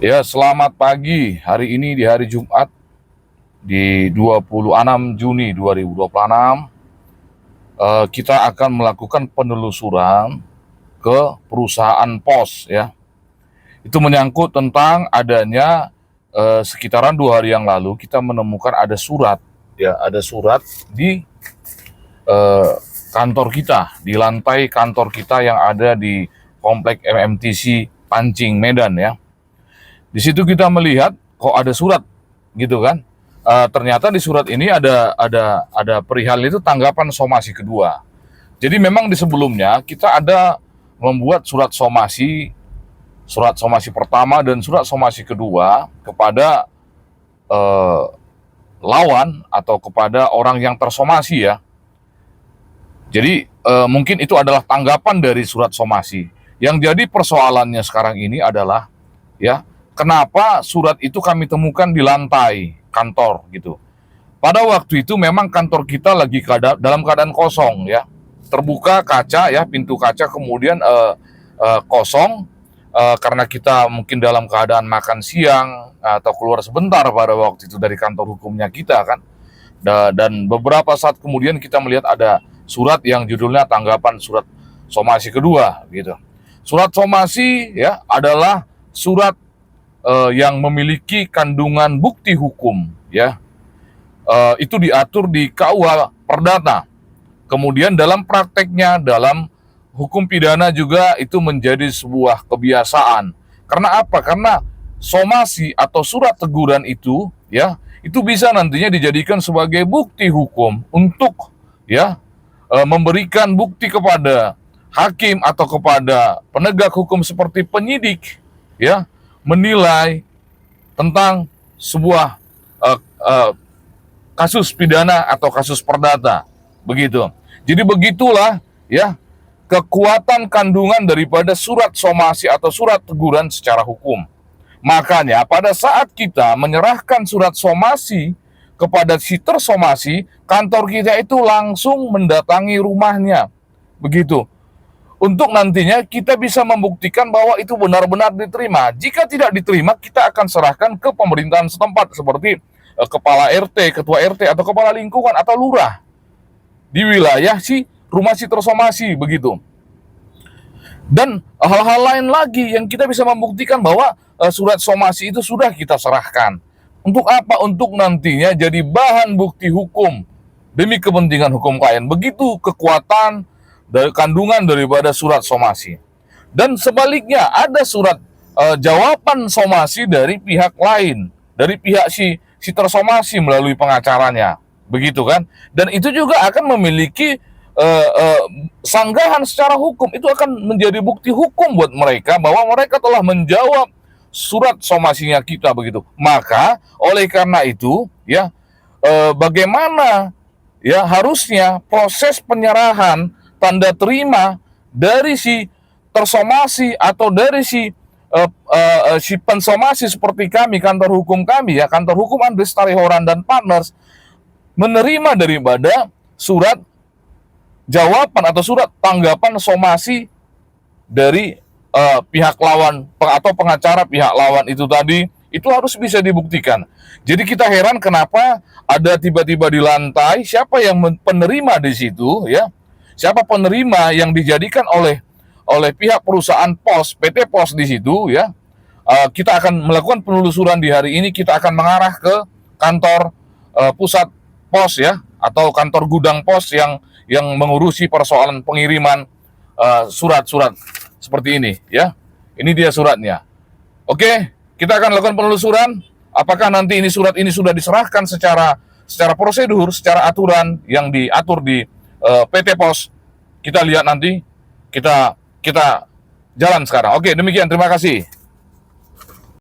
Ya, selamat pagi. Hari ini di hari Jumat di 26 Juni 2026, kita akan melakukan penelusuran ke perusahaan pos ya. Itu menyangkut tentang adanya sekitaran 2 hari yang lalu kita menemukan ada surat ya, ada surat di eh, kantor kita, di lantai kantor kita yang ada di Komplek MMTC Pancing Medan ya. Di situ kita melihat kok ada surat gitu kan. Ternyata di surat ini ada perihal itu tanggapan somasi kedua. Jadi memang di sebelumnya kita ada membuat surat somasi pertama dan surat somasi kedua kepada eh, lawan atau kepada orang yang tersomasi ya. Jadi mungkin itu adalah tanggapan dari surat somasi. Yang jadi persoalannya sekarang ini adalah ya, kenapa surat itu kami temukan di lantai kantor gitu. Pada waktu itu memang kantor kita lagi dalam keadaan kosong ya, terbuka kaca ya, pintu kaca kemudian kosong, karena kita mungkin dalam keadaan makan siang atau keluar sebentar pada waktu itu dari kantor hukumnya kita kan. Dan beberapa saat kemudian kita melihat ada surat yang judulnya tanggapan surat somasi kedua gitu. Surat somasi ya adalah surat yang memiliki kandungan bukti hukum ya. Itu diatur di KUH Perdata. Kemudian dalam prakteknya, dalam hukum pidana juga itu menjadi sebuah kebiasaan. Karena apa? Karena somasi atau surat teguran itu ya, itu bisa nantinya dijadikan sebagai bukti hukum untuk ya memberikan bukti kepada hakim atau kepada penegak hukum seperti penyidik ya, menilai tentang sebuah uh, uh, kasus pidana atau kasus perdata begitu. Jadi begitulah ya kekuatan kandungan daripada surat somasi atau surat teguran secara hukum. Makanya pada saat kita menyerahkan surat somasi kepada si tersomasi, kantor kita itu langsung mendatangi rumahnya. Begitu. Untuk nantinya kita bisa membuktikan bahwa itu benar-benar diterima. Jika tidak diterima, kita akan serahkan ke pemerintahan setempat seperti kepala RT, ketua RT atau kepala lingkungan atau lurah di wilayah si rumah si tersomasi begitu. Dan hal-hal lain lagi yang kita bisa membuktikan bahwa surat somasi itu sudah kita serahkan. Untuk apa? Untuk nantinya jadi bahan bukti hukum demi kepentingan hukum klien. Begitu kekuatan dari kandungan daripada surat somasi. Dan sebaliknya ada surat jawaban somasi dari pihak lain, dari pihak si tersomasi melalui pengacaranya, begitu kan? Dan itu juga akan memiliki sanggahan secara hukum. Itu akan menjadi bukti hukum buat mereka bahwa mereka telah menjawab surat somasinya kita begitu. Maka oleh karena itu ya, bagaimana ya harusnya proses penyerahan tanda terima dari si tersomasi atau dari si pensomasi seperti kami, kantor hukum kami ya, kantor hukum Andreas Tarihoran dan Partners, menerima daripada surat jawaban atau surat tanggapan somasi dari pihak lawan atau pengacara pihak lawan itu tadi, itu harus bisa dibuktikan. Jadi kita heran kenapa ada tiba-tiba di lantai siapa yang penerima di situ ya, siapa penerima yang dijadikan oleh pihak perusahaan pos, PT Pos di situ ya. Kita akan melakukan penelusuran di hari ini. Kita akan mengarah ke kantor pusat pos ya, atau kantor gudang pos yang mengurusi persoalan pengiriman surat-surat seperti ini ya. Ini dia suratnya. Oke, kita akan lakukan penelusuran. Apakah nanti surat ini sudah diserahkan secara prosedur, secara aturan yang diatur di PT Pos. Kita lihat nanti. Kita jalan sekarang. Oke, demikian. Terima kasih.